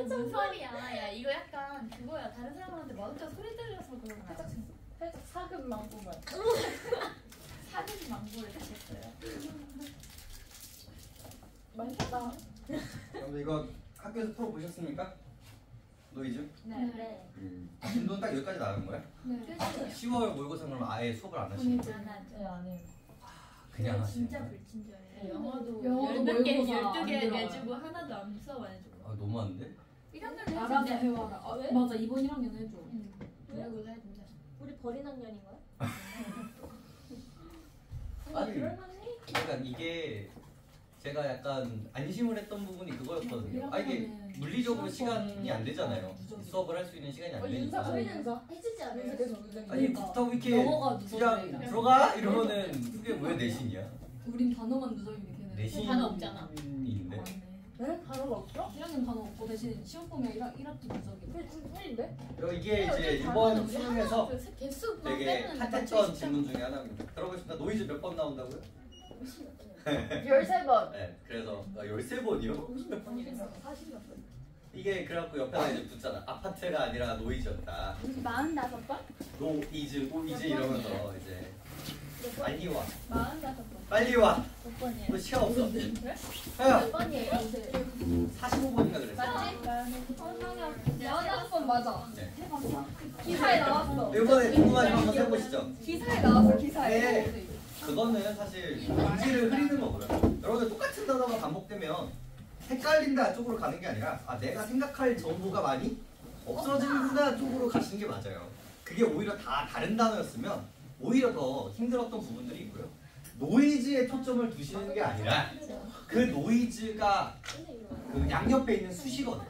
무슨 소리야? 야 이거 약간 그거야. 다른 사람한테 마음대로 소리 들려서 그런 거야. 살짝 사금 망고만. 사진 망고를 다셨어요. 맛있다. 그럼 이거 학교에서 풀어 보셨습니까? 노이즈? 네. 진도는 딱 여기까지 나가는 거야? 네. 10월 모의고사 그러면 아예 수업을 안 하시는 거예요? 안 하죠. 네, 안 해요. 그냥 하시는 진짜 거예요? 불친절해. 영어도 12개, 모의고사 12개 안 들어가요. 내주고 하나도 안 수업 안 해주고. 아 너무한데? 1학년 알아서 해준대. 해와라. 아, 왜? 맞아, 이번 1학년 해줘. 모의고사 해준대. 우리 버린 학년인 거야? 아니 그럴만해. 그러니까 이게 제가 약간 안심을 했던 부분이 그거였거든요. 아 이게 물리적으로 시간이 안 되잖아요. 수업을 할 수 있는 시간이 안 되니까. 저희는 해주지 않아요. 아니 그렇다고 이렇게 영어가 누적돼. 그냥 들어가 이러면은 그게 왜 내신이야? 우린 단어만 누적인데 걔는. 내신인데. 단어 없잖아. 네? 단어가 없어? 1학년 단어 없고 대신 시험 보면 1학기 누적이. 그게 중1인데? 그리고 이게 이제 이번 수능에서 개수 되게 핫했던 질문 중에 하나입니다. 들어보겠습니다. 노이즈 몇 번 나온다고요? 13번. 네, 그래서 13번이요? 50몇 번이랬어? 40몇 번. 이게 그래갖고 옆에다 이제 붙잖아. 아파트가 아니라 노이즈였다. 45번? 노이즈 이러면서 이제 빨리 와. 45번. 빨리 와. 몇 번이야? 너 시간 없어. 몇 야, 번이에요? 45번인가 그랬어. 맞지? 45번 맞아. 네. 해봤어. 기사에 나왔어. 이번에 궁금하신 거 한번 해보시죠. 기사에 나왔어, 기사에. 네. 그거는 사실 문제를 흐리는 거고요. 여러분들 똑같은 단어가 반복되면 헷갈린다 쪽으로 가는 게 아니라 아 내가 생각할 정보가 많이 없어지는구나 쪽으로 가시는 게 맞아요. 그게 오히려 다 다른 단어였으면 오히려 더 힘들었던 부분들이 있고요. 노이즈에 초점을 두시는 게 아니라 그 노이즈가 그 양옆에 있는 수식어들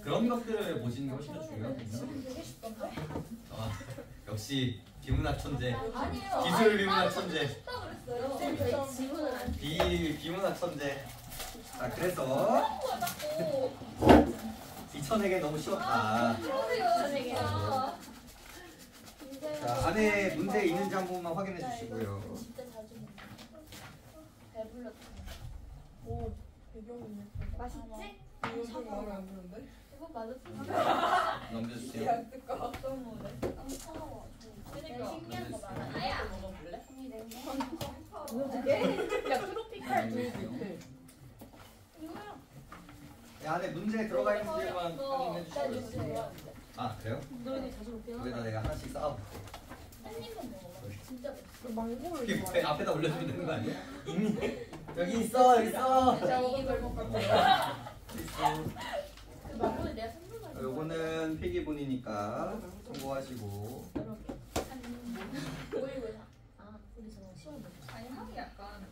그런 것들을 보시는 게 훨씬 더 중요하거든요. 역시 비문학 천재, 아니에요. 기술 비문학 천재, 저희 지문은 안 비문학 천재. 자 그래서 이천에게 너무 쉬웠다. 자 안에 문제 있는지 한 번만 확인해 주시고요. 진짜 자주 먹는 배불렀다. 오, 배경이네. 맛있지? 이거 마음에 안 드는데? 이거 맛없어. 넘겨주세요. 약간 어떤 모네? 너무 차가워. 그니까. 신기한 거 많아. 아야. 먹어볼래? 야 트로피칼 네, 안에 문제 들어가 있는지만 확인해 주시고요. 아 그래요? 너희 자주 먹게 여기다 내가 하나씩 쌓아볼게. 한 입만 먹어봐. 진짜 맛있어. 망고를 이게 좋아해. 앞에다 올려주면 되는 거 아니야? 있니? 여기 있어. 진짜 이걸 먹을 것 같아. 있어. 그 망고를 내가 선물받은 요거는 필기본이니까 참고하시고. 모의고사. 아 우리 저거 시험 못. 아니, 향이 약간.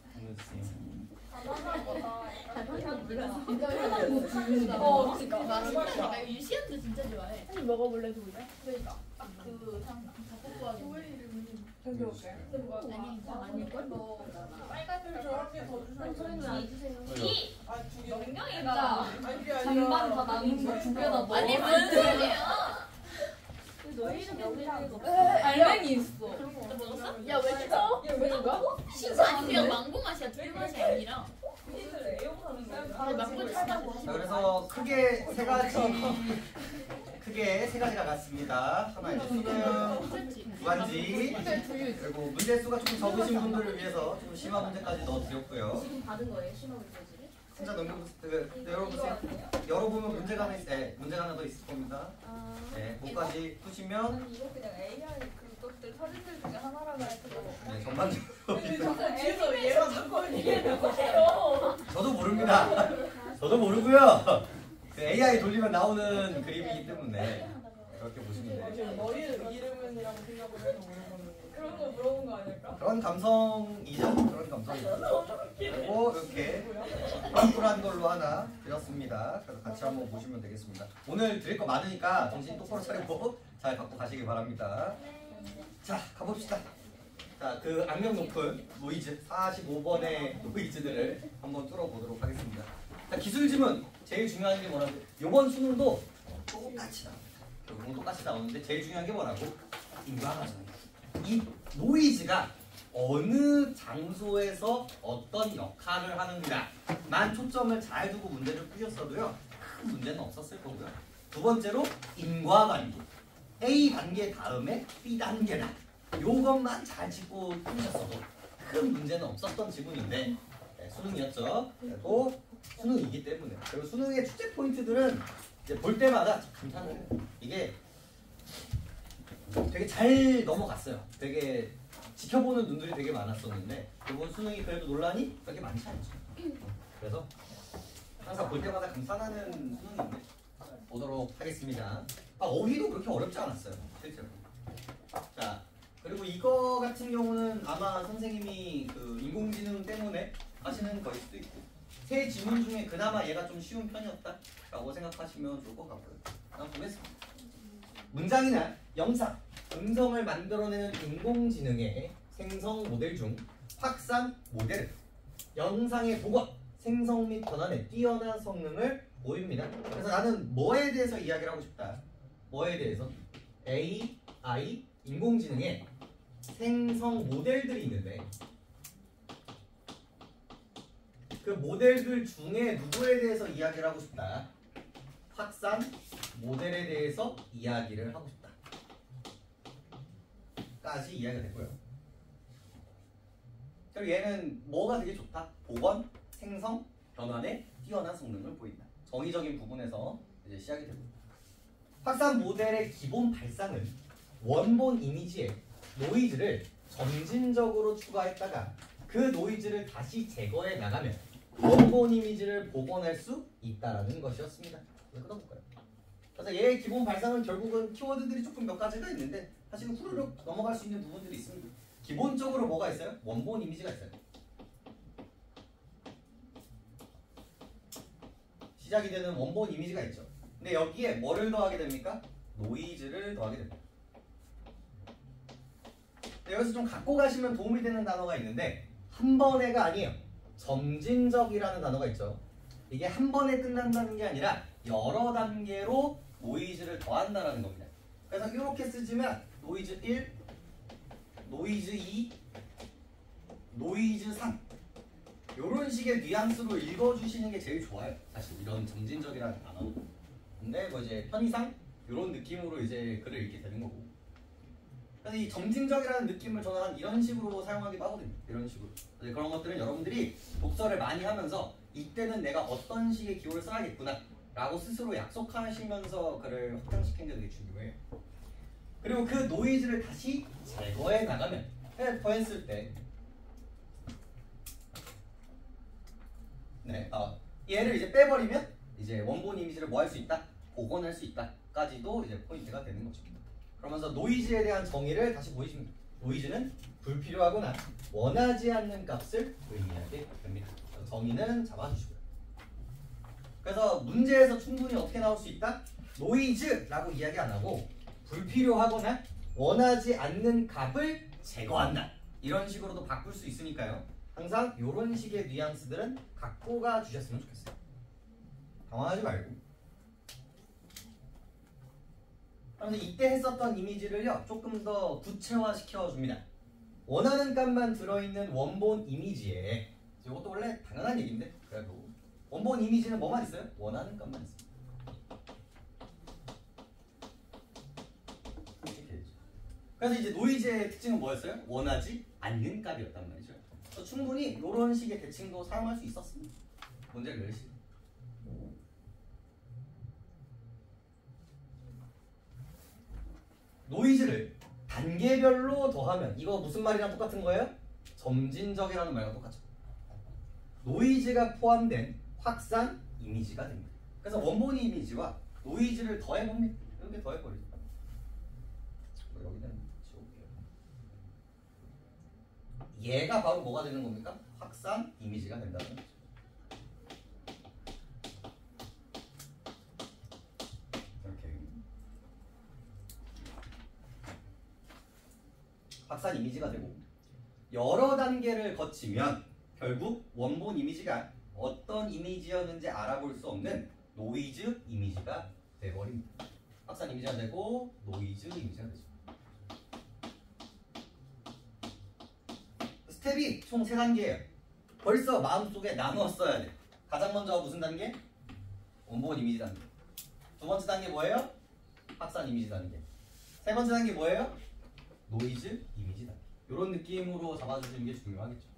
그러니까. 유시연도 진짜 좋아해. 한입 먹어볼래 도우야? 그러니까 딱그 닭볶음밥이 여기 올게. 아닐걸? 빨간색 저렇게 더 주셔야 저희는 돼. 안 주세요. 아, 두 개. 명령이다. 아니, 그게 아니라. 장반 다 남은 거 두 개다 넣어. 아니 무슨 소리야? 너희 이름에 올리는 거. 알맹이 있어. 너 먹었어? 야왜 찍어? 얘왜 누가? 진짜 그냥 망고 맛이야. 두 맛이 아니라. 이들 애용하는 거야? 아니 망고 달다고 하지 자, 마. 그래서 크게 세 가지가 같습니다. 하나 이제 수능, 주간지, 그리고 문제 수가 조금 적으신 분들을 위해서 좀 심화 문제까지 넣어드렸고요. 지금 받은 거예요 심화 문제지를? 혼자 넘겨보세요. 열어보세요. 열어보면 문제가 하나 있어요. 문제가 하나 더 있을 겁니다. 네, 그거까지 푸시면 아니, 이거 그냥 AI 그것들 사진들 중에 하나라고 해서. 네, 전반적으로 뒤에서 얘가 자꾸 얘기하는 거예요. 저도 모릅니다. 저도 모르고요. 그 AI 돌리면 나오는 그림이기 때문에 그렇게 보시면 돼요. 너희 이름은이라고 생각을 해서 물어보는 그런 거 물어본 거 아닐까? 그런 감성이죠. 그런 감성이죠. 그리고 이렇게 쿨한 걸로 하나 드렸습니다. 그래서 같이 한번 보시면 되겠습니다. 오늘 드릴 거 많으니까 정신 똑바로 차리고 잘 갖고 가시기 바랍니다. 자, 가봅시다. 자, 그 악명 높은 노이즈 45번의 노이즈들을 한번 뚫어보도록 하겠습니다. 자, 기술 지문 제일 중요한 게 뭐라고? 이번 수능도 똑같이 나옵니다. 결국은 똑같이 나오는데 제일 중요한 게 뭐라고? 인과관계입니다. 이 노이즈가 어느 장소에서 어떤 역할을 하는가만 초점을 잘 두고 문제를 푸셨어도요 큰 문제는 없었을 거고요. 두 번째로 인과관계. A 단계 다음에 B 단계다. 요것만 잘 짚고 풀으셨어도 큰 문제는 없었던 지문인데 네, 수능이었죠. 그리고 수능이기 때문에. 그리고 수능의 출제 포인트들은 이제 볼 때마다 감탄을 이게 되게 잘 넘어갔어요. 되게 지켜보는 눈들이 되게 많았었는데 이번 수능이 그래도 논란이 그렇게 많지 않죠. 그래서 항상 볼 때마다 감탄하는 수능인데 보도록 하겠습니다. 어휘도 그렇게 어렵지 않았어요. 실제로. 자, 그리고 이거 같은 경우는 아마 선생님이 그 인공지능 때문에 하시는 거일 수도 있고 세 지문 중에 그나마 얘가 좀 쉬운 편이었다라고 생각하시면 좋을 것 같고요. 한번 보겠습니다. 문장이나 영상, 음성을 만들어내는 인공지능의 생성 모델 중 확산 모델은 영상의 복원, 생성 및 변환에 뛰어난 성능을 보입니다. 그래서 나는 뭐에 대해서 이야기를 하고 싶다. 뭐에 대해서? AI, 인공지능의 생성 모델들이 있는데 그 모델들 중에 누구에 대해서 이야기를 하고 싶다. 확산 모델에 대해서 이야기를 하고 싶다. 까지 이야기가 됐고요. 그리고 얘는 뭐가 되게 좋다? 복원, 생성, 변환에 뛰어난 성능을 보인다. 정의적인 부분에서 이제 시작이 되고 확산 모델의 기본 발상은 원본 이미지에 노이즈를 점진적으로 추가했다가 그 노이즈를 다시 제거해 나가면 원본 이미지를 복원할 수 있다라는 것이었습니다. 끊어볼까요? 그래서 얘의 기본 발상은 결국은 키워드들이 조금 몇 가지가 있는데 사실 후루룩 넘어갈 수 있는 부분들이 있습니다. 기본적으로 뭐가 있어요? 원본 이미지가 있어요. 시작이 되는 원본 이미지가 있죠. 근데 여기에 뭐를 더하게 됩니까? 노이즈를 더하게 됩니다. 여기서 좀 갖고 가시면 도움이 되는 단어가 있는데 한 번에가 아니에요. 점진적이라는 단어가 있죠. 이게 한 번에 끝난다는 게 아니라 여러 단계로 노이즈를 더한다는 겁니다. 그래서 이렇게 쓰지만 노이즈 1, 노이즈 2, 노이즈 3 이런 식의 뉘앙스로 읽어주시는 게 제일 좋아요. 사실 이런 점진적이라는 단어. 근데 뭐 이제 편의상 이런 느낌으로 이제 글을 읽게 되는 거고. 그래서 이 점진적이라는 느낌을 저는 한 이런 식으로 사용하기도 하거든요. 이런 식으로. 그런 것들은 여러분들이 독서를 많이 하면서 이때는 내가 어떤 식의 기호를 써야겠구나 라고 스스로 약속하시면서 글을 확장시키는 게 되게 중요해요. 그리고 그 노이즈를 다시 제거해 나가면 더했을 때 네, 얘를 이제 빼버리면 이제 원본 이미지를 뭐 할 수 있다? 복원할 수 있다까지도 이제 포인트가 되는 거죠. 그러면서 노이즈에 대한 정의를 다시 보이십니다. 노이즈는 불필요하거나 원하지 않는 값을 의미하게 됩니다. 정의는 잡아주시고요. 그래서 문제에서 충분히 어떻게 나올 수 있다? 노이즈라고 이야기 안 하고 불필요하거나 원하지 않는 값을 제거한다. 이런 식으로도 바꿀 수 있으니까요. 항상 이런 식의 뉘앙스들은 갖고 가 주셨으면 좋겠어요. 당황하지 말고. 그래서 이때 했었던 이미지를요 조금 더 구체화 시켜줍니다. 원하는 값만 들어있는 원본 이미지에 이것도 원래 당연한 얘기인데 그래도 원본 이미지는 뭐만 있어요? 원하는 값만 있어요. 이렇게 되죠. 그래서 이제 노이즈의 특징은 뭐였어요? 원하지 않는 값이었단 말이죠. 그래서 충분히 이런 식의 대칭도 사용할 수 있었습니다. 문제를 내시고. 노이즈를 단계별로 더하면 이거 무슨 말이랑 똑같은 거예요? 점진적이라는 말과 똑같죠. 노이즈가 포함된 확산 이미지가 됩니다. 그래서 원본 이미지와 노이즈를 더해봅니다. 이렇게 더해버리죠. 여기는 지울게요. 얘가 바로 뭐가 되는 겁니까? 확산 이미지가 된다는 거죠. 이렇게 확산 이미지가 되고 여러 단계를 거치면 결국 원본 이미지가 어떤 이미지였는지 알아볼 수 없는 노이즈 이미지가 돼버립니다. 확산 이미지가 되고 노이즈 이미지가 되죠. 스텝이 총 3단계예요. 벌써 마음속에 나누었어야 돼. 가장 먼저 무슨 단계? 원본 이미지 단계. 두 번째 단계 뭐예요? 확산 이미지 단계. 세 번째 단계 뭐예요? 노이즈 이미지 단계. 이런 느낌으로 잡아주시는 게 중요하겠죠.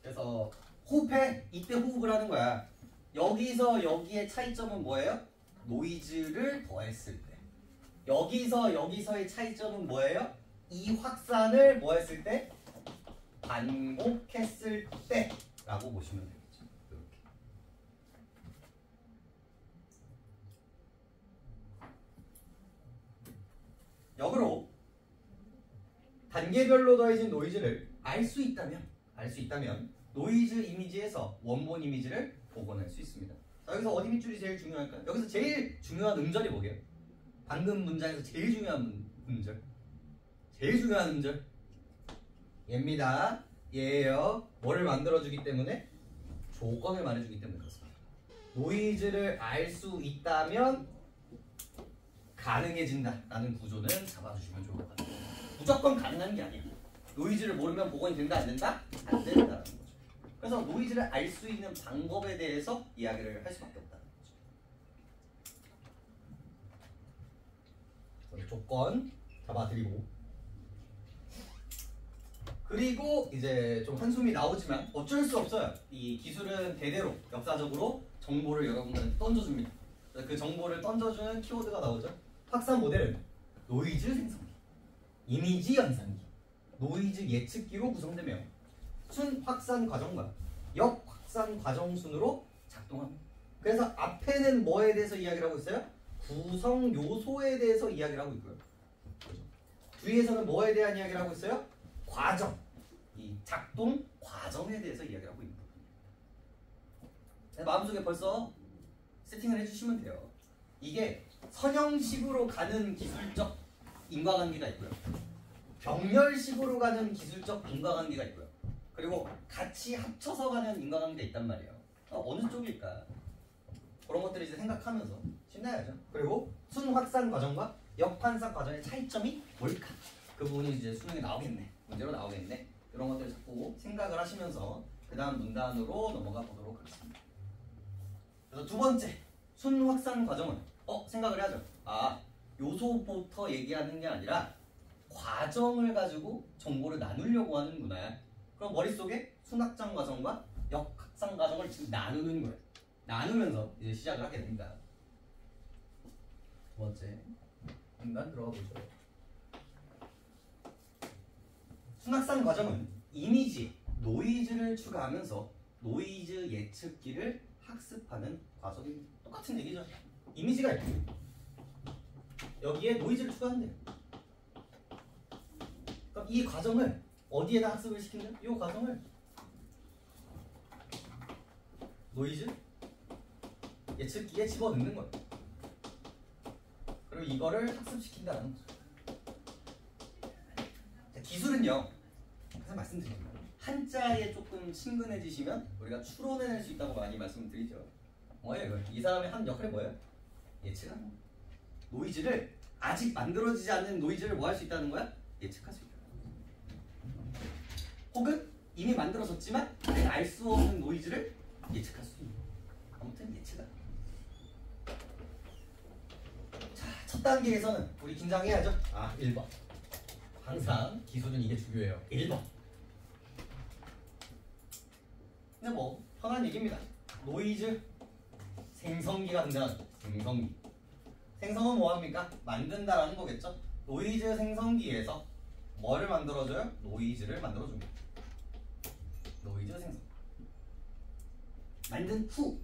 그래서 호흡해. 이때 호흡을 하는 거야. 여기서 여기의 차이점은 뭐예요? 노이즈를 더했을 때. 여기서 여기서의 차이점은 뭐예요? 이 확산을 뭐 했을 때? 반복했을 때 라고 보시면 되겠죠. 이렇게. 역으로 단계별로 더해진 노이즈를 알 수 있다면 노이즈 이미지에서 원본 이미지를 복원할 수 있습니다. 자, 여기서 어디 밑줄이 제일 중요할까요? 여기서 제일 중요한 음절이 뭐게요? 방금 문장에서 제일 중요한 음절. 제일 중요한 음절. 얘입니다. 얘예요. 뭐를 만들어주기 때문에? 조건을 말해주기 때문에 그렇습니다. 노이즈를 알 수 있다면 가능해진다 라는 구조는 잡아주시면 좋을 것 같아요. 무조건 가능한 게 아니에요. 노이즈를 모르면 복원이 된다 안 된다? 안 된다라는 거죠. 그래서 노이즈를 알 수 있는 방법에 대해서 이야기를 할 수밖에 없다는 거죠. 조건 잡아드리고, 그리고 이제 좀 한숨이 나오지만 어쩔 수 없어요. 이 기술은 대대로 역사적으로 정보를 여러분들한테 던져줍니다. 그 정보를 던져주는 키워드가 나오죠. 확산 모델은 노이즈 생성기, 이미지 연산기, 노이즈 예측기로 구성되며 순 확산 과정과 역 확산 과정 순으로 작동합니다. 그래서 앞에는 뭐에 대해서 이야기를 하고 있어요? 구성 요소에 대해서 이야기를 하고 있고요. 뒤에서는 뭐에 대한 이야기를 하고 있어요? 과정, 이 작동 과정에 대해서 이야기를 하고 있는 거예요. 마음속에 벌써 세팅을 해주시면 돼요. 이게 선형식으로 가는 기술적 인과관계가 있고요. 병렬식으로 가는 기술적 인과관계가 있고요. 그리고 같이 합쳐서 가는 인과관계가 있단 말이에요. 어느 쪽일까? 그런 것들을 이제 생각하면서 신나야죠. 그리고 순확산 과정과 역환산 과정의 차이점이 뭘까? 그 부분이 이제 수능에 나오겠네. 문제로 나오겠네. 이런 것들을 자꾸 생각을 하시면서 그 다음 문단으로 넘어가 보도록 하겠습니다. 그래서 두 번째, 순확산 과정은 생각을 해야죠. 요소부터 얘기하는 게 아니라 과정을 가지고 정보를 나누려고 하는구나. 그럼 머릿속에 순확산 과정과 역확산 과정을 지금 나누는 거예요. 나누면서 이제 시작을 하게 됩니다. 두 번째 문단 들어가 보죠. 순확산 과정은 이미지, 노이즈를 추가하면서 노이즈 예측기를 학습하는 과정입니다. 똑같은 얘기죠. 이미지가 있고 여기에 노이즈를 추가한대요. 그럼 이 과정을 어디에다 학습을 시킨다? 이 과정을 노이즈 예측기에 집어넣는 거예요. 그리고 이거를 학습시킨다는 거죠. 자, 기술은요, 항상 말씀드립니다. 한자에 조금 친근해지시면 우리가 추론해낼 수 있다고 많이 말씀드리죠. 뭐예요? 이 사람의 한 역할이 뭐예요? 예측하는 거예요. 노이즈를 아직 만들어지지 않는 노이즈를 뭐 할 수 있다는 거야? 예측할 수 있다. 혹은 이미 만들어졌지만 알 수 없는 노이즈를 예측할 수 있는. 아무튼 예측하는. 자, 첫 단계에서는 우리 긴장해야죠. 1번. 항상 기술은 이게 중요해요. 1번. 근데 뭐 편한 얘기입니다. 노이즈 생성기가 등장하죠. 생성기. 생성은 뭐합니까? 만든다라는 거겠죠. 노이즈 생성기에서 뭐를 만들어줘요? 노이즈를 만들어줍니다. 노이즈 생성. 만든 후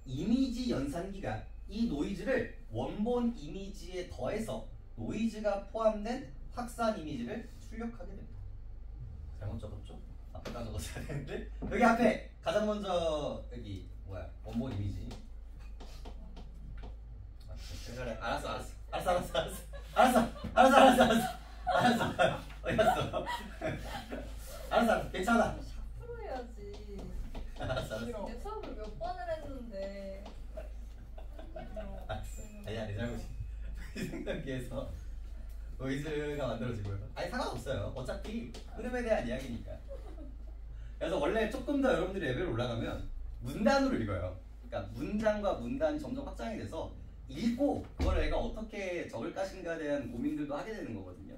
이미지 연산기가 이 노이즈를 원본 이미지에 더해서 노이즈가 포함된 확산 이미지를 출력하게 됩니다. 잘못 적었죠? 앞에다 적었어야 되는데 여기 앞에 가장 먼저 여기 뭐야? 원본 이미지. 그래, 알았어. 어디 갔어? 알았어. 괜찮아. 샤프로 해야지. 알았어. 내 수업을 몇 번을 했는데. 아니야, 내 잘못이. 생각기에서 노이즈가 만들어지고요. 아니 상관없어요. 어차피 흐름에 대한 이야기니까. 그래서 원래 조금 더 여러분들이 레벨 올라가면 문단으로 읽어요. 그러니까 문장과 문단이 점점 확장이 돼서 읽고 그걸 내가 어떻게 적을 것인가에 대한 고민들도 하게 되는 거거든요.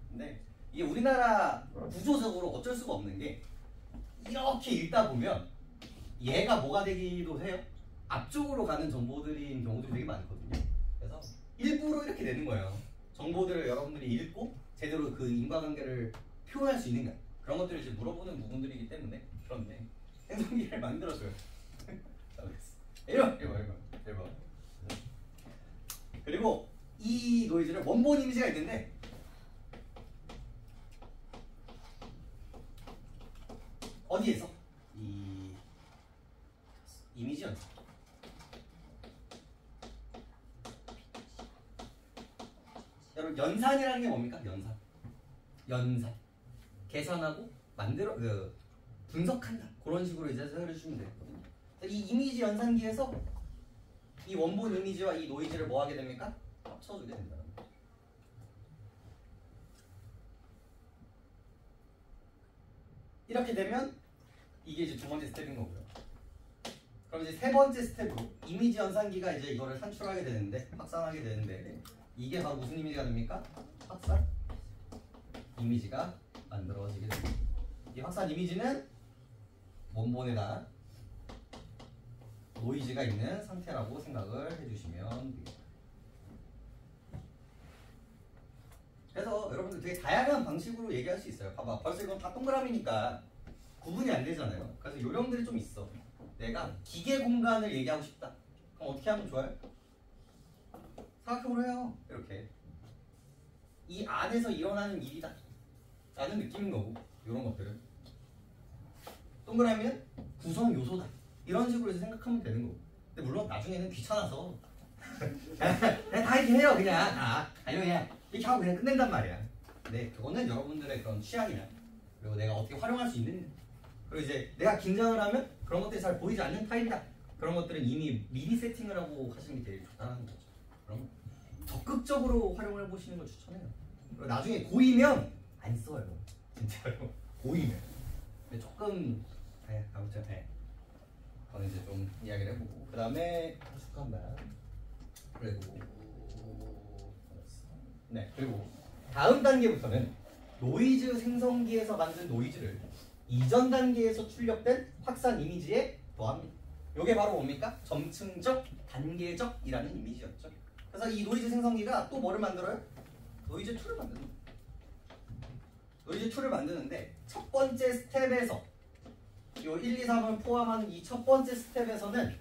근데 이게 우리나라 구조적으로 어쩔 수가 없는 게 이렇게 읽다 보면 얘가 뭐가 되기도 해요. 앞쪽으로 가는 정보들인 경우도 되게 많거든요. 그래서 일부러 이렇게 되는 거예요. 정보들을 여러분들이 읽고 제대로 그 인과관계를 표현할 수 있는가, 그런 것들을 이제 물어보는 부분들이기 때문에. 그런데 행성기를 만들어줘요. 자, 1번. 그리고 이 노이즈를 원본 이미지가 있는데 어디에서? 이 이미지 연산. 여러분 연산이라는 게 뭡니까? 연산. 계산하고 만들어 분석한다. 그런 식으로 이제 생각해 주시면 되거든요. 이 이미지 연산기에서 이 원본 이미지와 이 노이즈를 뭐 하게 됩니까? 합쳐주게 된다. 이렇게 되면 이게 이제 두 번째 스텝인 거고요. 그럼 이제 세 번째 스텝으로 이미지 연산기가 이제 이거를 산출하게 되는데, 확산하게 되는데, 이게 바로 무슨 이미지가 됩니까? 확산 이미지가 만들어지게 됩니다. 이 확산 이미지는 원본에다 노이즈가 있는 상태라고 생각을 해주시면 됩니다. 그래서 여러분들 되게 다양한 방식으로 얘기할 수 있어요. 봐봐, 벌써 이건 다 동그라미니까 구분이 안 되잖아요. 그래서 요령들이 좀 있어. 내가 기계 공간을 얘기하고 싶다. 그럼 어떻게 하면 좋아요? 사각형으로 해요. 이렇게 이 안에서 일어나는 일이다 라는 느낌인 거고, 이런 것들은 동그라미는 구성 요소다 이런 식으로 해서 생각하면 되는 거고. 근데 물론 나중에는 귀찮아서 그냥 다 이렇게 해요. 그냥 아니면 그냥 이렇게 하고 그냥 끝낸단 말이야. 근데 그거는 여러분들의 그런 취향이나, 그리고 내가 어떻게 활용할 수 있는, 그리고 이제 내가 긴장을 하면 그런 것들이 잘 보이지 않는 타입이다, 그런 것들은 이미 미리 세팅을 하고 하시는 게 제일 좋다는 거죠. 그럼 적극적으로 활용을 해보시는 걸 추천해요. 그리고 나중에 고이면 안 써요. 진짜로 고이면. 근데 조금 아무튼 그건 이제 좀 이야기를 해보고, 그 다음에 잠깐만. 그리고 다음 단계부터는 노이즈 생성기에서 만든 노이즈를 이전 단계에서 출력된 확산 이미지에 더합니다. 이게 바로 뭡니까? 점층적, 단계적이라는 이미지였죠. 그래서 이 노이즈 생성기가 또 뭐를 만들어요? 노이즈 2를 만드는 거예요. 노이즈 2를 만드는데 첫 번째 스텝에서 요 1, 2, 3을 포함한 이 첫 번째 스텝에서는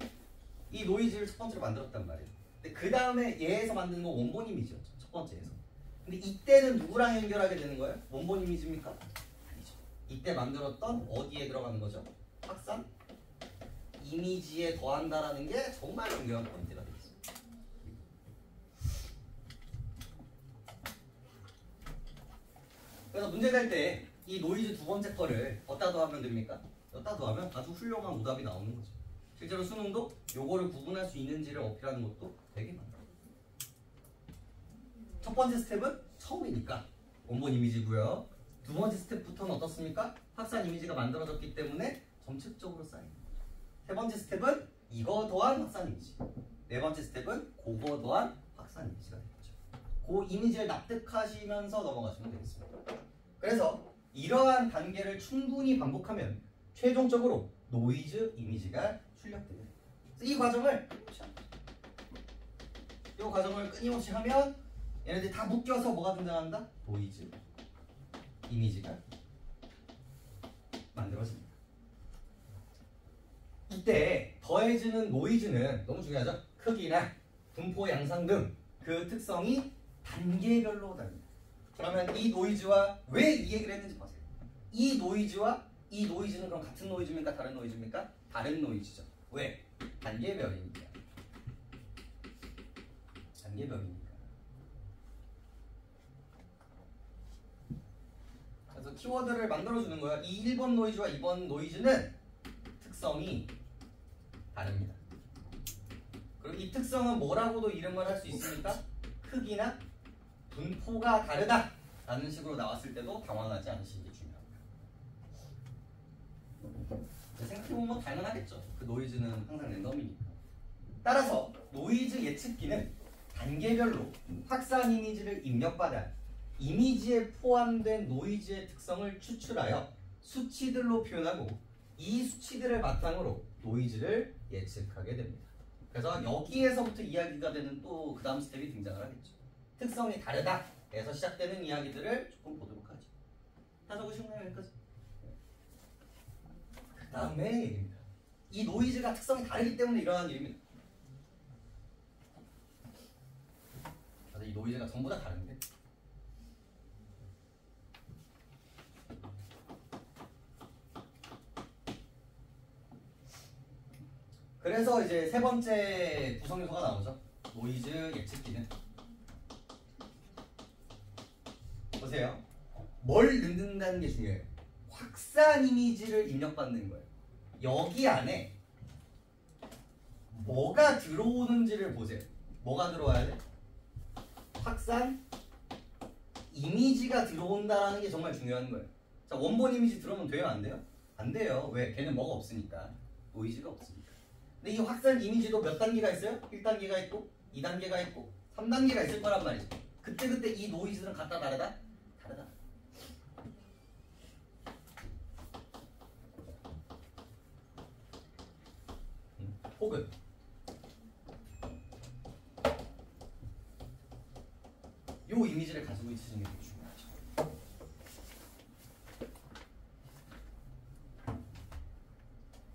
이 노이즈를 첫 번째로 만들었단 말이에요. 근데 그 다음에 얘에서 만드는 건 원본 이미지였죠. 첫 번째에서. 근데 이때는 누구랑 연결하게 되는 거예요? 원본 이미지입니까? 아니죠. 이때 만들었던 어디에 들어가는 거죠? 확산 이미지에 더한다라는 게 정말 중요한 포인트가 되겠습니다. 그래서 문제 될 때 이 노이즈 두 번째 거를 어디다 더하면 됩니까? 여기다 더하면 아주 훌륭한 오답이 나오는 거죠. 실제로 수능도 요거를 구분할 수 있는지를 어필하는 것도 되게 많아요. 첫 번째 스텝은 처음이니까 원본 이미지고요. 두 번째 스텝부터는 어떻습니까? 확산 이미지가 만들어졌기 때문에 점측적으로 쌓입니다. 세 번째 스텝은 이거 더한 확산 이미지. 네 번째 스텝은 그거 더한 확산 이미지가 되겠죠. 그 이미지를 납득하시면서 넘어가시면 되겠습니다. 그래서 이러한 단계를 충분히 반복하면 최종적으로 노이즈 이미지가 출력돼요. 이 과정을 끊임없이 하면 얘네들이 다 묶여서 뭐가 등장한다? 노이즈 이미지가 만들어집니다. 이때 더해지는 노이즈는 너무 중요하죠? 크기나 분포 양상 등 그 특성이 단계별로 다릅니다. 그러면 이 노이즈와 왜 이 얘기를 했는지 보세요. 이 노이즈와 이 노이즈는 그럼 같은 노이즈입니까? 다른 노이즈입니까? 다른 노이즈죠. 왜? 단계별이니까. 단계별이니까. 그래서 키워드를 만들어주는 거야. 이 1번 노이즈와 2번 노이즈는 특성이 다릅니다. 그리고 이 특성은 뭐라고도 이름을 할 수 있습니까? 크기나 분포가 다르다 라는 식으로 나왔을 때도 당황하지 않으시는 게 중요합니다. 생각해보면 당연하겠죠. 그 노이즈는 항상 랜덤이니까. 따라서 노이즈 예측기는 단계별로 확산 이미지를 입력받아 이미지에 포함된 노이즈의 특성을 추출하여 수치들로 표현하고 이 수치들을 바탕으로 노이즈를 예측하게 됩니다. 그래서 여기에서부터 이야기가 되는 또 그 다음 스텝이 등장을 하겠죠. 특성이 다르다 에서 시작되는 이야기들을 조금 보도록 하죠. 다 적으시나요? 여기까지? 그 다음에 얘기입니다. 이 노이즈가 특성이 다르기 때문에 일어나는 일입니다. 그래서 이 노이즈가 전부 다 다른데 그래서 이제 세 번째 구성 요소가 나오죠. 노이즈 예측기는 보세요. 뭘 넣는다는 게 중요해요. 확산 이미지를 입력받는 거예요. 여기 안에 뭐가 들어오는지를 보세요. 뭐가 들어와야 돼? 확산 이미지가 들어온다라는 게 정말 중요한 거예요. 자, 원본 이미지 들어오면 돼요? 안 돼요? 안 돼요. 왜? 걔는 뭐가 없으니까. 노이즈가 없으니까. 근데 이 확산 이미지도 몇 단계가 있어요? 1단계가 있고 2단계가 있고 3단계가 있을 거란 말이죠. 그때그때 이 노이즈들은 같다 다르다? 다르다. 혹은 요 이미지를 가지고 있으시는 게 되게 중요하죠.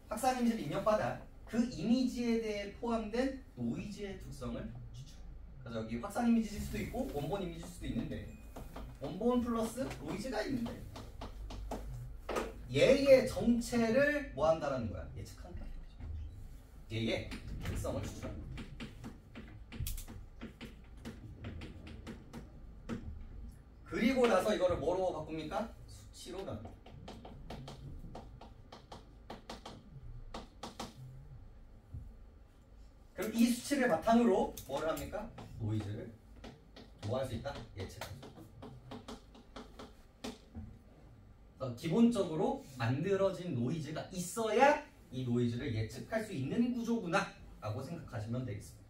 확산 이미지를 입력받아 그 이미지에 대해 포함된 노이즈의 특성을 추출. 그래서 여기 확산 이미지일 수도 있고 원본 이미지일 수도 있는데 원본 플러스 노이즈가 있는데 얘의 정체를 뭐 한다라는 거야? 예측한다. 얘의 특성을 추출하는 거야. 그리고 나서 이거를 뭐로 바꿉니까? 수치로 바꿉니다. 그럼 이 수치를 바탕으로 뭐를 합니까? 노이즈를 뭐 할 수 있다? 예측하죠. 기본적으로 만들어진 노이즈가 있어야 이 노이즈를 예측할 수 있는 구조구나 라고 생각하시면 되겠습니다.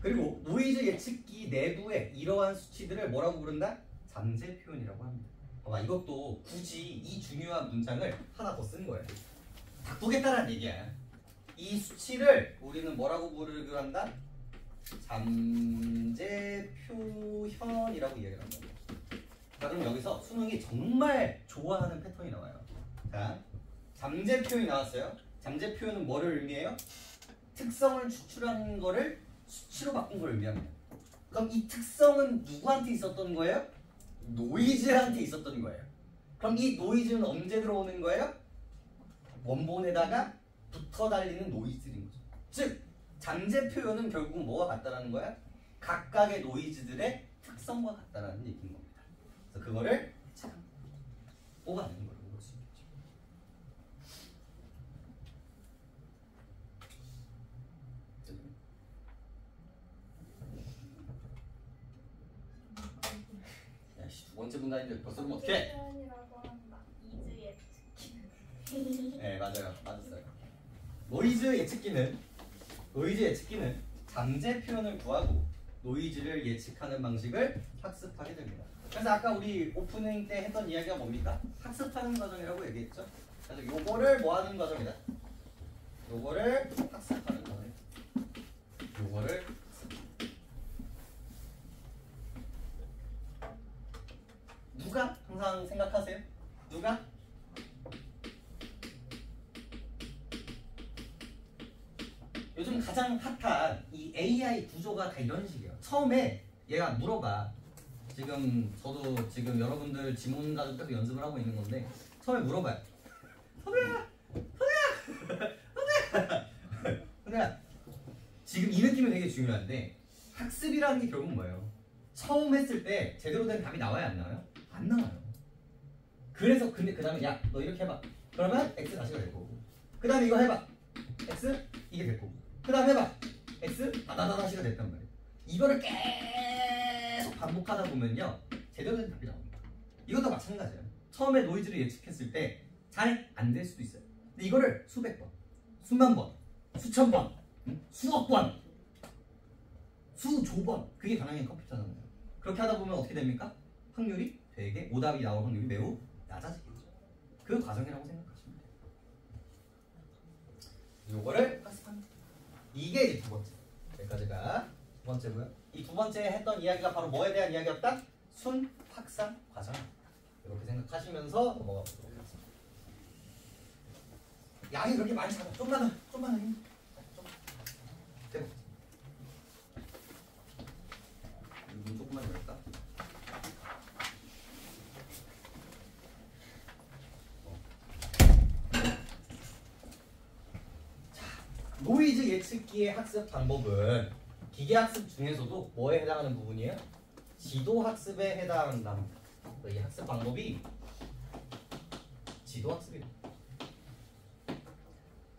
그리고 노이즈 예측기 내부에 이러한 수치들을 뭐라고 부른다? 잠재 표현이라고 합니다. 이것도 굳이 이 중요한 문장을 하나 더 쓴 거예요. 바꾸겠다라는 얘기야. 이 수치를 우리는 뭐라고 부르기로 한다? 잠재 표현이라고 이야기를 한다. 자, 그럼 여기서 수능이 정말 좋아하는 패턴이 나와요. 자, 잠재 표현이 나왔어요. 잠재 표현은 뭐를 의미해요? 특성을 추출하는 거를 수치로 바꾼 걸 의미합니다. 그럼 이 특성은 누구한테 있었던 거예요? 노이즈한테 있었던 거예요. 그럼 이 노이즈는 언제 들어오는 거예요? 원본에다가 붙어 달리는 노이즈인 거죠. 즉, 잠재 표현은 결국 뭐와 같다라는 거야? 각각의 노이즈들의 특성과 같다라는 얘기인 겁니다. 그래서 그거를 뽑아내는 걸로 볼 수 있겠죠. 두 번째 문단인데 벌써 그러면 어떡해? 표현이라고 한다. 이즈 예측기. 네, 맞아요. 맞았어요. 노이즈 예측기는 잠재 표현을 구하고 노이즈를 예측하는 방식을 학습하게 됩니다. 그래서 아까 우리 오프닝 때 했던 이야기가 뭡니까? 학습하는 과정이라고 얘기했죠. 그래서 요거를 뭐 하는 과정이다? 요거를 학습하는 거예요. 요거를 누가 항상 생각하세요? 누가? 요즘 가장 핫한 이 AI 구조가 다 이런 식이에요. 처음에 얘가 물어봐. 저도 지금 여러분들 지문 가지고 계속 연습을 하고 있는 건데 처음에 물어봐요. 선우야 지금 이 느낌이 되게 중요한데 학습이라는 게 결국 뭐예요? 처음 했을 때 제대로 된 답이 나와요? 안 나와요? 안 나와요. 그래서 근데 그 다음에 야 너 이렇게 해봐. 그러면 X 다시가 될 거고 그 다음에 이거 해봐. X 이게 될 거고 그 다음에 해봐. X 다다다다시가 됐단 말이에요. 이거를 계속 반복하다 보면요 제대로 된 답이 나옵니다. 이것도 마찬가지예요. 처음에 노이즈를 예측했을 때 잘 안 될 수도 있어요. 근데 이거를 수백 번, 수만 번, 수천 번, 수억 번, 수조 번 그게 가능한 컴퓨터잖아요. 그렇게 하다 보면 어떻게 됩니까? 확률이 되게 오답이 나올 확률이 매우 낮아지겠죠. 그 과정이라고 생각하시면 돼요. 요거를 학습합니다. 이게 이제 두 번째. 여기까지가 두 번째고요. 이 두 번째 했던 이야기가 바로 뭐에 대한 이야기였다? 순 확산 과정. 이렇게 생각하시면서 넘어가 보도록 하겠습니다. 양이 그렇게 많지 않아. 좀만 더 힘. 대박. 문 조금만 열까? 노이즈 예측기의 학습 방법은 기계학습 중에서도 뭐에 해당하는 부분이에요? 지도학습에 해당한다. 이 학습 방법이 지도학습입니다.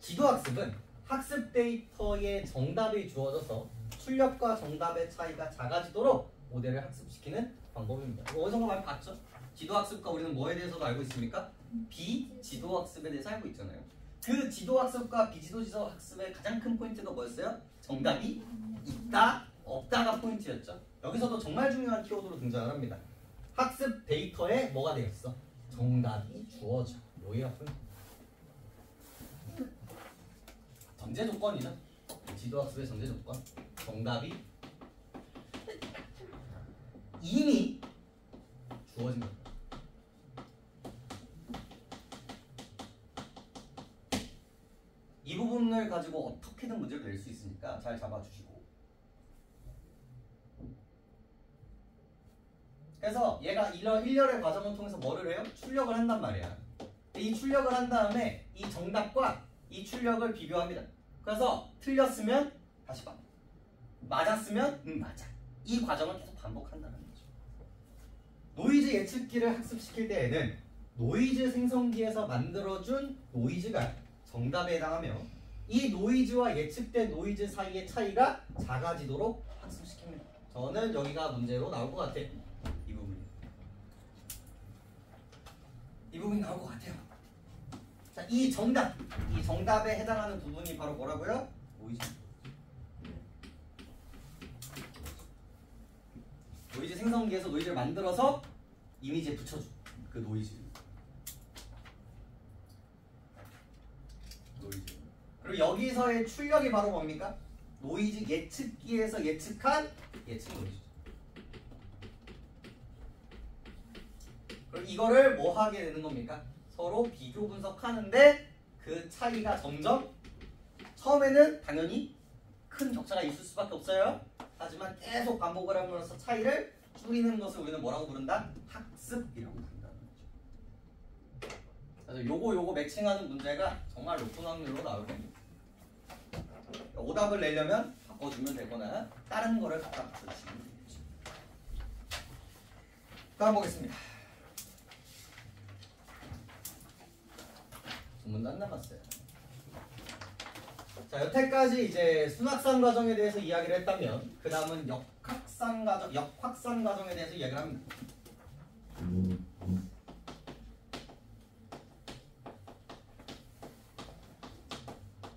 지도학습은 학습 데이터에 정답이 주어져서 출력과 정답의 차이가 작아지도록 모델을 학습시키는 방법입니다. 이거 어디선가 많이 봤죠? 지도학습과 우리는 뭐에 대해서도 알고 있습니까? 비지도학습에 대해서 알고 있잖아요. 그 지도학습과 비지도학습의 가장 큰 포인트가 뭐였어요? 정답이 있다, 없다가 포인트였죠. 여기서도 정말 중요한 키워드로 등장을 합니다. 학습 데이터에 뭐가 되었어? 정답이 주어져. 여기가 포인트. 전제 조건이죠. 지도학습의 전제 조건. 정답이 이미 주어진 겁니다. 이 부분을 가지고 어떻게든 문제를 낼 수 있으니까 잘 잡아주시고. 그래서 얘가 일련의 과정을 통해서 뭐를 해요? 출력을 한단 말이야. 이 출력을 한 다음에 이 정답과 이 출력을 비교합니다. 그래서 틀렸으면 다시 봐. 맞았으면 맞아. 이 과정을 계속 반복한다는 거죠. 노이즈 예측기를 학습시킬 때에는 노이즈 생성기에서 만들어준 노이즈가 정답에 해당하며 이 노이즈와 예측된 노이즈 사이의 차이가 작아지도록 학습시킵니다. 저는 여기가 문제로 나올 것 같아요. 이 부분이 나올 것 같아요. 자, 이 정답에 해당하는 부분이 바로 뭐라고요? 노이즈. 노이즈 생성기에서 노이즈를 만들어서 이미지에 붙여줘. 그 노이즈. 그리고 여기서의 출력이 바로 뭡니까? 노이즈 예측기에서 예측한 예측 노이즈. 그럼 이거를 뭐 하게 되는 겁니까? 서로 비교 분석하는데 그 차이가 점점 처음에는 당연히 큰 격차가 있을 수밖에 없어요. 하지만 계속 반복을 하면서 차이를 줄이는 것을 우리는 뭐라고 부른다? 학습이라고 부른다는 거죠. 그래서 요거 매칭하는 문제가 정말 높은 확률로 나올 겁니다. 오답을 내려면 바꿔주면 되거나 다른 거를 갖다 붙여주시면 되겠죠. 다음 보겠습니다. 문도 안 남았어요. 자, 여태까지 이제 순학산 과정에 대해서 이야기를 했다면 그 다음은 역확산 과정에 대해서 이야기를 합니다.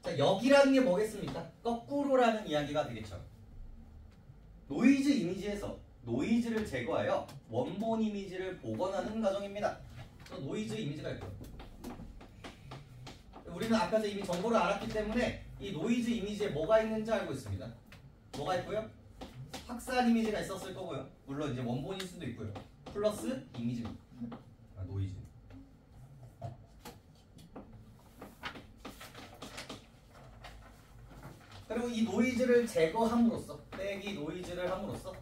자, 역이라는 게 뭐겠습니까? 거꾸로라는 이야기가 되겠죠. 노이즈 이미지에서 노이즈를 제거하여 원본 이미지를 복원하는 과정입니다. 노이즈 이미지가 있고요. 우리는 앞에서 이미 정보를 알았기 때문에 이 노이즈 이미지에 뭐가 있는지 알고 있습니다. 뭐가 있고요? 확산 이미지가 있었을 거고요. 물론 이제 원본일 수도 있고요. 플러스 이미지입니다. 노이즈. 그리고 이 노이즈를 제거함으로써, 빼기 노이즈를 함으로써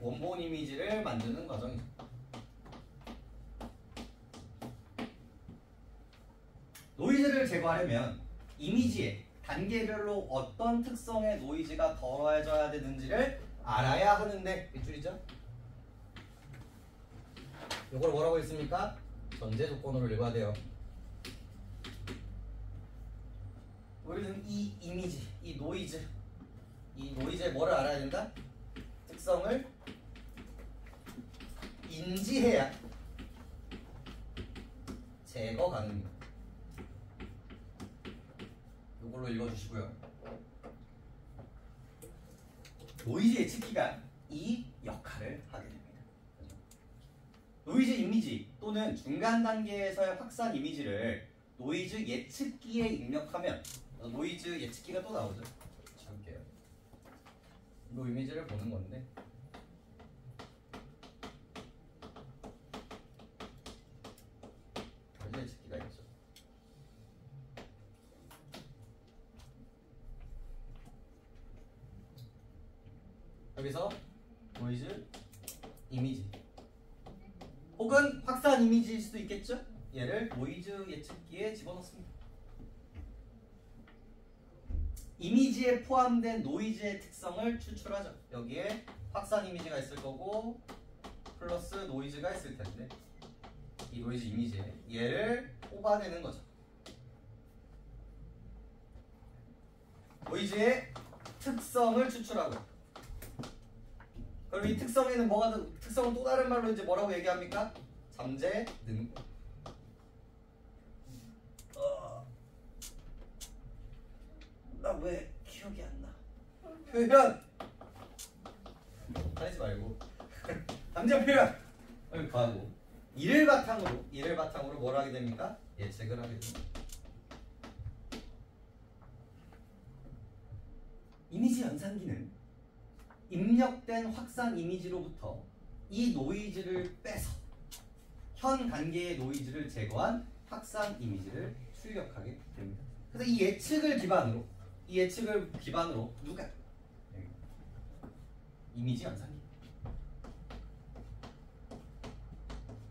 원본 이미지를 만드는 과정이죠. 노이즈를 제거하려면 이미지에 단계별로 어떤 특성의 노이즈가 더해져야 되는지를 알아야 하는데 몇 줄이죠? 이걸 뭐라고 했습니까? 전제 조건으로 읽어야 돼요. 우리는 이 이미지, 이 노이즈에 뭐를 알아야 된다? 특성을 인지해야 제거 가능입니다. 이걸로 읽어주시고요. 노이즈 예측기가 이 역할을 하게 됩니다. 노이즈 이미지 또는 중간 단계에서의 확산 이미지를 노이즈 예측기에 입력하면 노이즈 예측기가 또 나오죠. 볼게요. 이 이미지를 보는 건데 노이즈 예측기가 있죠. 여기서 노이즈 이미지 혹은 확산 이미지일 수도 있겠죠? 얘를 노이즈 예측기에 집어넣습니다. 이미지에 포함된 노이즈의 특성을 추출하죠. 여기에 확산 이미지가 있을 거고 플러스 노이즈가 있을 텐데 이 노이즈 이미지에 얘를 뽑아내는 거죠. 노이즈의 특성을 추출하고 그럼 이 특성에는 특성은 또 다른 말로 이제 뭐라고 얘기합니까? 잠재 능력. 나 왜 기억이 안 나? 표현 하지 말고 잠재 표현을 구하고 이를 바탕으로 뭘 하게 됩니까? 예측을 하게 됩니다. 이미지 연산기는 입력된 확산 이미지로부터 이 노이즈를 빼서 현 단계의 노이즈를 제거한 확산 이미지를 출력하게 됩니다. 그래서 이 예측을 기반으로 누가? 이미지 연산기.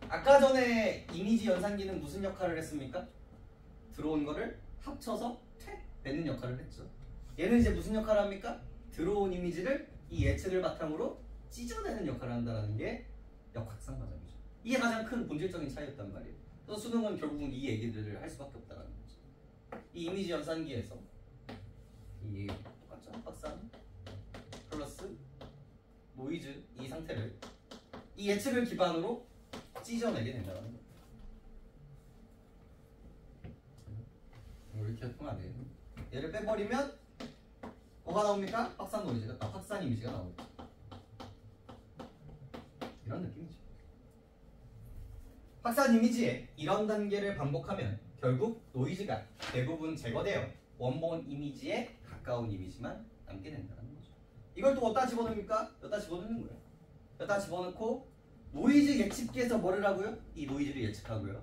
아까 전에 이미지 연산기는 무슨 역할을 했습니까? 들어온 거를 합쳐서 뱉는 역할을 했죠. 얘는 이제 무슨 역할을 합니까? 들어온 이미지를 이 예측을 바탕으로 찢어내는 역할을 한다는 게 역확산 과정이죠. 이게 가장 큰 본질적인 차이였단 말이에요. 그래서 수능은 결국은 이 얘기들을 할 수밖에 없다는 거죠. 이 이미지 연산기에서 이 똑같죠? 확산 플러스 노이즈 이 상태를 이 예측을 기반으로 찢어내게 된다는 거예요. 이렇게 하면 안 되겠네. 얘를 빼버리면 뭐가 나옵니까? 확산 노이즈가 확산 이미지가 나오겠죠. 이런 느낌이죠. 확산 이미지에 이런 단계를 반복하면 결국 노이즈가 대부분 제거되어 원본 이미지에 가까운 이미지만 남게 된다는 거죠. 이걸 또 어디다 집어넣습니까? 여기다 집어넣는 거예요. 여기다 집어넣고 노이즈 예측기에서 뭐를 하고요? 이 노이즈를 예측하고요.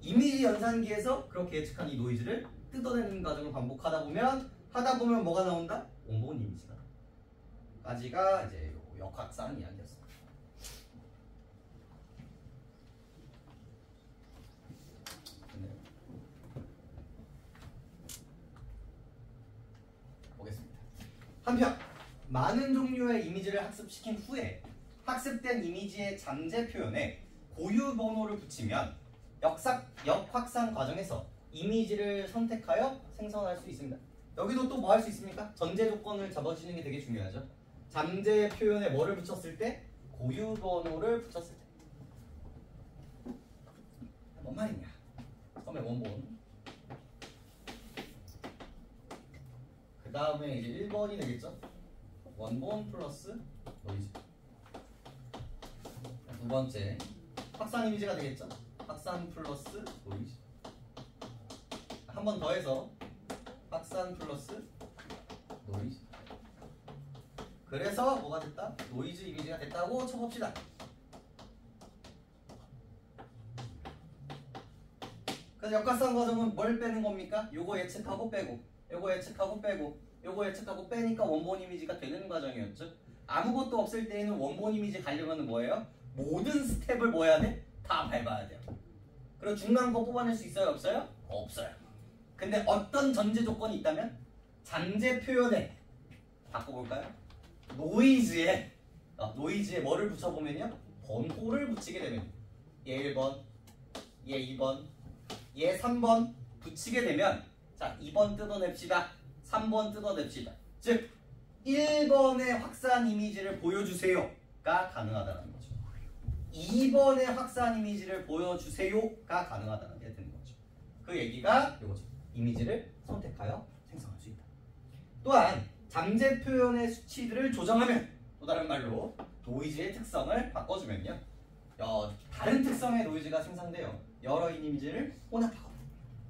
이미지 연산기에서 그렇게 예측한 이 노이즈를 뜯어내는 과정을 반복하다 보면 뭐가 나온다? 원본 이미지가 까지가 이제 역확산 이야기였습니다. 보겠습니다. 한편 많은 종류의 이미지를 학습시킨 후에 학습된 이미지의 잠재 표현에 고유 번호를 붙이면 역확산 과정에서 이미지를 선택하여 생성할 수 있습니다. 여기도 또 뭐 할 수 있습니까? 전제 조건을 잡아주시는 게 되게 중요하죠. 잠재 표현에 뭐를 붙였을 때? 고유 번호를 붙였을 때. 뭔 말이냐? 처음에 원본. 그 다음에 이제 1번이 되겠죠? 원본 플러스 노이즈. 두 번째 확산 이미지가 되겠죠? 확산 플러스 노이즈. 한 번 더 해서 확산 플러스 노이즈. 그래서 뭐가 됐다? 노이즈 이미지가 됐다고 쳐봅시다. 그래서 역확산 과정은 뭘 빼는 겁니까? 요거 예측하고 빼고, 요거 예측하고 빼고, 요거 예측하고 빼니까 원본 이미지가 되는 과정이었죠. 아무것도 없을 때에는 원본 이미지 가려면 뭐예요? 모든 스텝을 뭐 해야 돼? 다 밟아야 돼요. 그리고 중간 거 뽑아낼 수 있어요? 없어요? 없어요. 근데 어떤 전제 조건이 있다면 잠재 표현에 바꿔볼까요? 노이즈에 뭐를 붙여보면요 번호를 붙이게 되면 얘 1번, 얘 2번, 얘 3번 붙이게 되면 자 2번 뜯어냅시다, 3번 뜯어냅시다. 즉 1번의 확산 이미지를 보여주세요가 가능하다는 거죠. 2번의 확산 이미지를 보여주세요가 가능하다는 게 되는 거죠. 그 얘기가 이거죠. 이미지를 선택하여 생성할 수 있다. 또한 잠재 표현의 수치들을 조정하면, 또 다른 말로 노이즈의 특성을 바꿔주면요, 다른 특성의 노이즈가 생성되어 여러 이미지를 혼합하거나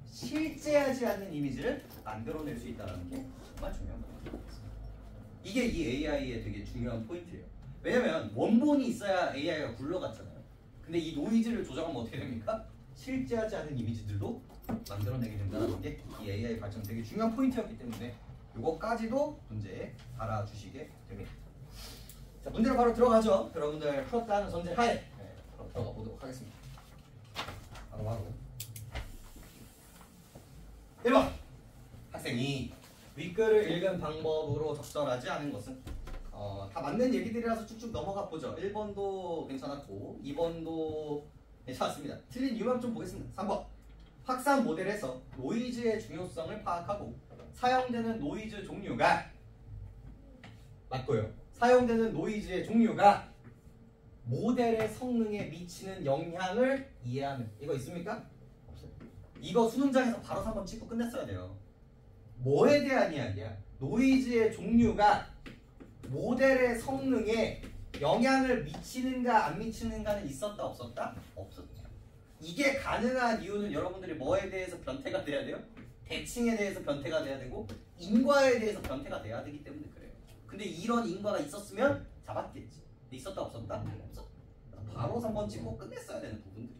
실제하지 않는 이미지를 만들어낼 수 있다는 게 정말 중요한 겁니다. 이게 이 AI의 되게 중요한 포인트예요. 왜냐면 원본이 있어야 AI가 굴러갔잖아요. 근데 이 노이즈를 조정하면 어떻게 됩니까? 실제하지 않은 이미지들도 만들어내게 된다는 게 이 AI 발전 되게 중요한 포인트였기 때문에 이거까지도 문제에 알아주시게 됩니다. 자, 문제로 바로 들어가죠. 여러분들 풀었다는 전제하에 바로 들어가 보도록 하겠습니다. 바로 1번, 학생이 윗글을 읽은 방법으로 적절하지 않은 것은, 다 맞는 얘기들이라서 쭉쭉 넘어가 보죠. 1번도 괜찮았고 2번도 괜찮았습니다. 틀린 이유만 좀 보겠습니다. 3번, 확산 모델에서 노이즈의 중요성을 파악하고 사용되는 노이즈 종류가, 맞고요, 사용되는 노이즈의 종류가 모델의 성능에 미치는 영향을 이해하는, 이거 있습니까? 없어요. 이거 수능장에서 바로 3번 찍고 끝냈어야 돼요. 뭐에 대한 이야기야? 노이즈의 종류가 모델의 성능에 영향을 미치는가 안 미치는가는 있었다 없었다? 없었죠. 이게 가능한 이유는 여러분들이 뭐에 대해서 변태가 돼야 돼요? 대칭에 대해서 변태가 돼야 되고 인과에 대해서 변태가 돼야 되기 때문에 그래요. 근데 이런 인과가 있었으면 잡았겠지. 근데 있었다 없었다? 없었다. 바로 3번 찍고 끝냈어야 되는 부분들이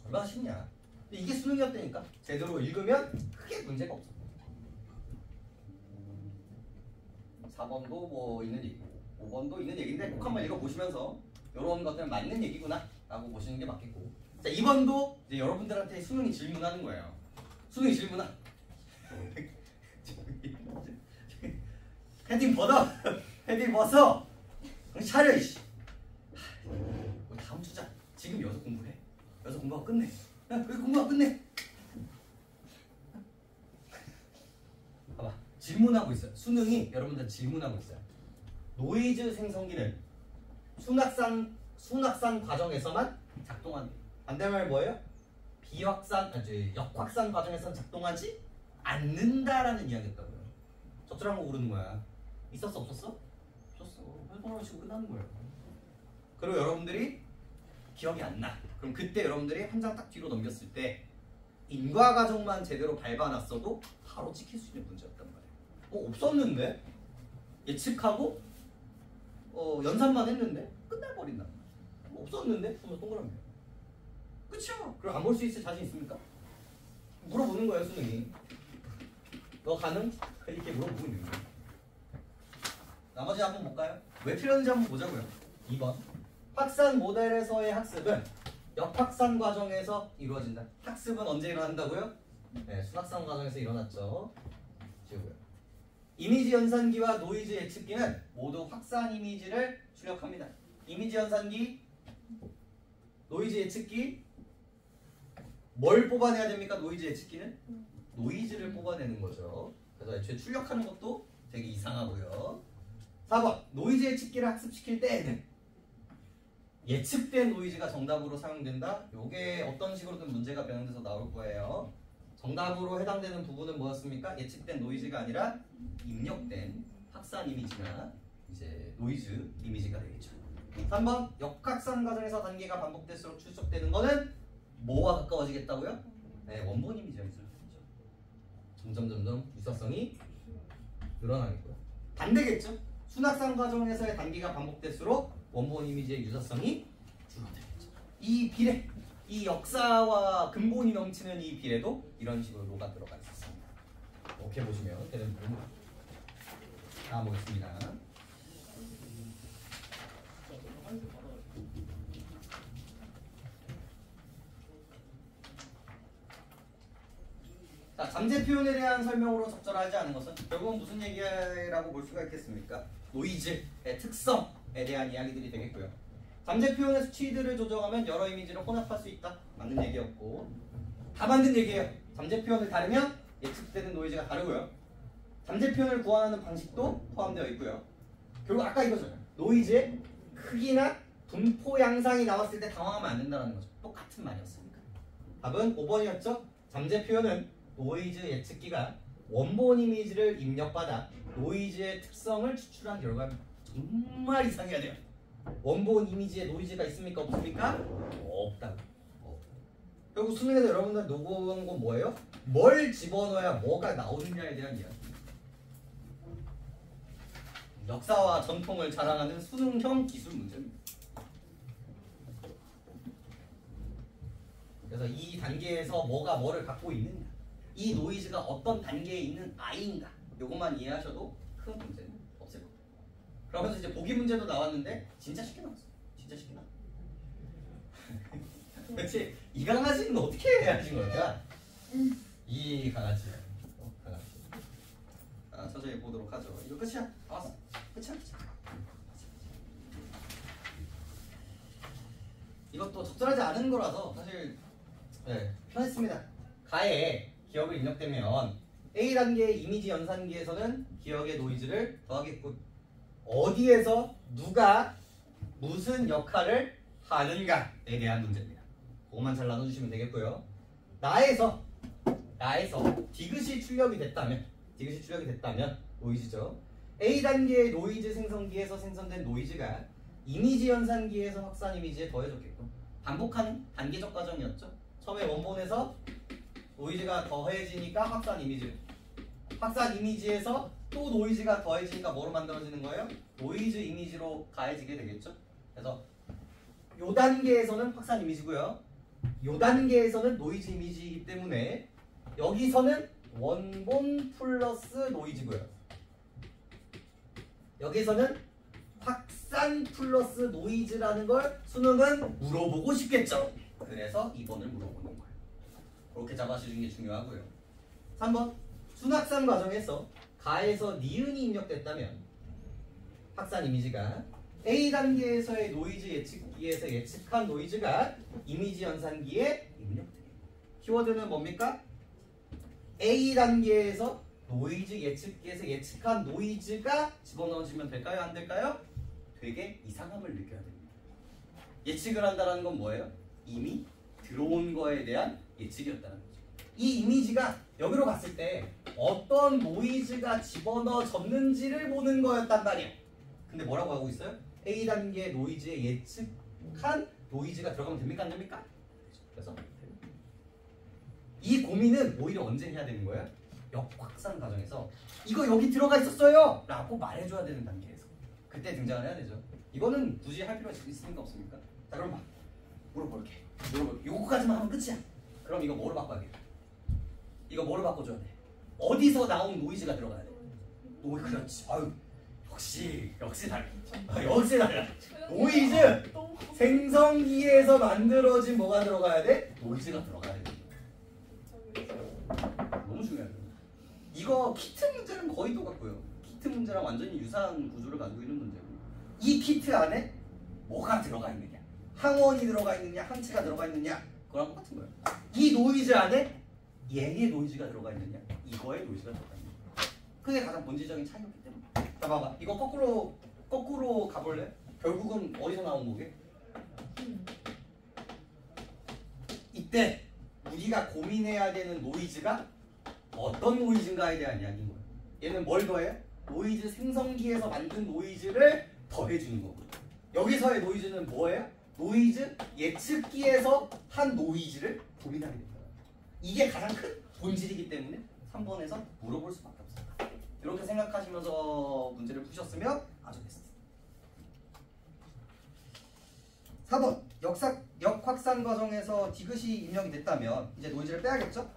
얼마나 쉽냐. 근데 이게 수능이었다니까. 제대로 읽으면 크게 문제가 없어. 4번도 뭐 있는 얘기고 5번도 있는 얘기인데 꼭 한번 읽어보시면서 이런 것들은 맞는 얘기구나 라고 보시는 게 맞겠고, 자 2번도 이제 여러분들한테 수능이 질문하는 거예요. 수능이 질문하 헤딩 벗어! 헤딩 벗어! 차려 이씨. 다음 주자. 지금 여기서 공부해. 여기서 공부하고 끝내. 여기 공부하고 끝내. 봐봐. 질문하고 있어요. 수능이 여러분들 질문하고 있어요. 노이즈 생성기는 순확산 과정에서만 작동한다. 반대말 뭐예요? 역확산 과정에서는 작동하지 않는다라는 이야기였다고요. 적절한 거 고르는 거야. 있었어 없었어? 없었어. 활동을 치고 끝나는 거예요. 그리고 여러분들이 기억이 안 나. 그럼 그때 여러분들이 한 장 딱 뒤로 넘겼을 때 인과 과정만 제대로 밟아놨어도 바로 찍힐 수 있는 문제였단 말이에요. 없었는데? 예측하고 연산만 했는데 끝나버린다. 없었는데? 그러면 동그라미예요. 그쵸? 그럼 안 볼 수 있을 자신 있습니까? 물어보는 거예요, 수능이. 너 가능? 이렇게 물어보고 있는 거예요. 나머지 한번 볼까요? 왜 필요한지 한번 보자고요. 2번. 확산 모델에서의 학습은 역확산 과정에서 이루어진다. 학습은 언제 일어난다고요? 네, 순확산 과정에서 일어났죠. 지우고요. 이미지 연산기와 노이즈 예측기는 모두 확산 이미지를 출력합니다. 이미지 연산기, 노이즈 예측기, 뭘 뽑아내야 됩니까? 노이즈 예측기는? 노이즈를 뽑아내는 거죠. 그래서 애초에 출력하는 것도 되게 이상하고요. 4번, 노이즈 예측기를 학습시킬 때에는 예측된 노이즈가 정답으로 사용된다. 요게 어떤 식으로든 문제가 변형돼서 나올 거예요. 정답으로 해당되는 부분은 뭐였습니까? 예측된 노이즈가 아니라 입력된 확산 이미지나 이제 노이즈 이미지가 되겠죠. 3번, 역확산 과정에서 단계가 반복될수록 출석되는 거는 뭐와 가까워지겠다고요? 네, 원본 이미지와 유사성이죠. 점점 유사성이 늘어나겠고요. 반대겠죠? 순확산 과정에서의 단계가 반복될수록 원본 이미지의 유사성이 줄어들겠죠. 이 비례, 이 역사와 근본이 넘치는 이 비례도 이런 식으로 녹아 들어가 있었습니다. 이렇게 보시면 되는 부분입니다. 다음 보겠습니다. 자, 잠재 표현에 대한 설명으로 적절하지 않은 것은 결국은 무슨 얘기라고 볼 수가 있겠습니까? 노이즈의 특성에 대한 이야기들이 되겠고요. 잠재 표현의 수치들을 조정하면 여러 이미지를 혼합할 수 있다. 맞는 얘기였고, 다 맞는 얘기예요. 잠재 표현을 다르면 예측되는 노이즈가 다르고요. 잠재 표현을 구하는 방식도 포함되어 있고요. 결국 아까 이거잖아요. 노이즈의 크기나 분포 양상이 나왔을 때 당황하면 안 된다는 거죠. 똑같은 말이었으니까. 답은 5번이었죠. 잠재 표현은 노이즈 예측기가 원본 이미지를 입력받아 노이즈의 특성을 추출한 결과입니다. 정말 이상해야 돼요. 원본 이미지에 노이즈가 있습니까? 없습니까? 없다고. 결국 수능에서 여러분들 녹음한 건 뭐예요? 뭘 집어넣어야 뭐가 나오느냐에 대한 이야기. 역사와 전통을 자랑하는 수능형 기술 문제입니다. 그래서 이 단계에서 뭐가 뭐를 갖고 있느냐, 이 노이즈가 어떤 단계에 있는 아이인가, 요것만 이해하셔도 큰 문제는 없을 겁니다. 그러면서 이제 보기 문제도 나왔는데 진짜 쉽게 나왔어요. 진짜 쉽게 나왔어요. 그렇지? 이 강아지는 어떻게 하신 거야? 이 강아지. 강아지. 천천히 보도록 하죠. 이거 끝이야. 다 왔어. 끝이야. 이것도 적절하지 않은 거라서 사실 편했습니다. 가에 기억을 입력되면 A 단계의 이미지 연산기에서는 기억의 노이즈를 더하겠고, 어디에서 누가 무슨 역할을 하는가에 대한 문제입니다. 그것만 잘 나눠주시면 되겠고요. 나에서 디귿이 출력이 됐다면 노이즈죠. A 단계의 노이즈 생성기에서 생성된 노이즈가 이미지 연산기에서 확산 이미지에 더해졌겠고, 반복하는 단계적 과정이었죠. 처음에 원본에서 노이즈가 더해지니까 확산 이미지에서 또 노이즈가 더해지니까 뭐로 만들어지는 거예요? 노이즈 이미지로 가해지게 되겠죠. 그래서 요 단계에서는 확산 이미지고요, 요 단계에서는 노이즈 이미지이기 때문에 여기서는 원본 플러스 노이즈고요, 여기서는 확산 플러스 노이즈라는 걸 수능은 물어보고 싶겠죠. 그래서 2번을 물어보는 거예요. 그렇게 잡아주는 게 중요하고요. 3번, 순확산 과정에서 가에서 니은이 입력됐다면 확산 이미지가 A 단계에서의 노이즈 예측기에서 예측한 노이즈가 이미지 연산기에 입력돼요. 키워드는 뭡니까? A 단계에서 노이즈 예측기에서 예측한 노이즈가 집어넣어지면 될까요? 안 될까요? 되게 이상함을 느껴야 됩니다. 예측을 한다는 건 뭐예요? 이미 들어온 거에 대한 예측이었다는 거죠. 이 이미지가 여기로 갔을 때 어떤 노이즈가 집어넣어졌는지를 보는 거였단 말이에요. 근데 뭐라고 하고 있어요? A 단계 노이즈에 예측한 노이즈가 들어가면 됩니까? 안 됩니까? 그래서 이 고민은 오히려 언제 해야 되는 거예요? 역확산 과정에서 이거 여기 들어가 있었어요! 라고 말해줘야 되는 단계에서 그때 등장을 해야 되죠. 이거는 굳이 할 필요가 있습니까? 없습니까? 자, 그럼 봐. 물어볼게. 요거까지만 하면 끝이야. 그럼 이거 뭐로 바꿔야 돼? 이거 뭐로 바꿔줘야 돼? 어디서 나온 노이즈가 들어가야 돼? 그렇지. 아유, 역시 달라. 역시 달라. 노이즈! 생성기에서 만들어진 뭐가 들어가야 돼? 노이즈가 들어가야 돼. 너무 중요해요. 이거 키트 문제는 거의 똑같고요. 키트 문제랑 완전히 유사한 구조를 가지고 있는 문제고, 이 키트 안에 뭐가 들어가 있느냐, 항원이 들어가 있느냐, 항체가 들어가 있느냐, 그거랑 똑같은 거예요. 이 노이즈 안에 얘의 노이즈가 들어가 있느냐, 이거의 노이즈가 들어가 있느냐, 그게 가장 본질적인 차이였기 때문에. 자, 봐봐. 이거 거꾸로 가볼래? 결국은 어디서 나온 거게? 이때 우리가 고민해야 되는 노이즈가 어떤 노이즈인가에 대한 이야기인 거예요. 얘는 뭘 더해요? 노이즈 생성기에서 만든 노이즈를 더해주는 거고, 여기서의 노이즈는 뭐예요? 노이즈 예측기에서 한 노이즈를 고민하게 됩니다. 이게 가장 큰 본질이기 때문에 3번에서 물어볼 수밖에 없습니다. 이렇게 생각하시면서 문제를 푸셨으면 아주 베스트. 4번, 역확산 과정에서 디귿이 입력이 됐다면 이제 노이즈를 빼야겠죠?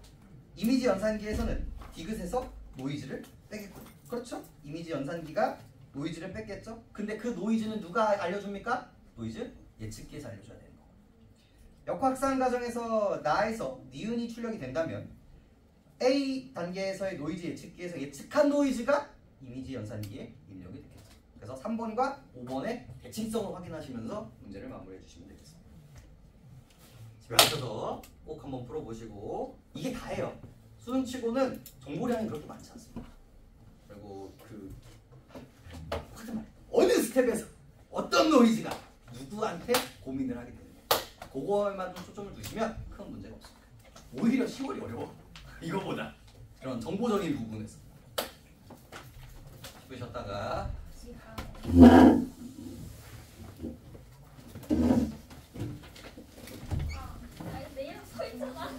이미지 연산기에서는 디귿에서 노이즈를 빼겠고, 그렇죠? 이미지 연산기가 노이즈를 뺐겠죠? 근데 그 노이즈는 누가 알려줍니까? 노이즈 예측기에서 알려줘야 되는 거고. 역확산 과정에서 나에서 니은이 출력이 된다면 A 단계에서의 노이즈 예측기에서 예측한 노이즈가 이미지 연산기에 입력이 되겠죠. 그래서 3번과 5번의 대칭성을 확인하시면서 문제를 마무리해 주시면 되겠습니다. 집에 가셔서 꼭 한번 풀어보시고, 이게 다예요. 수능치고는 정보량이 그렇게 많지 않습니다. 그리고 어느 스텝에서 어떤 노이즈가 누구한테 고민을 하게 되는 거예요. 그거에만 좀 초점을 두시면 큰 문제가 없습니다. 오히려 10월이 어려워. 이거보다 그런 정보적인 부분에서 쉬셨다가 내 이름 서 있잖아.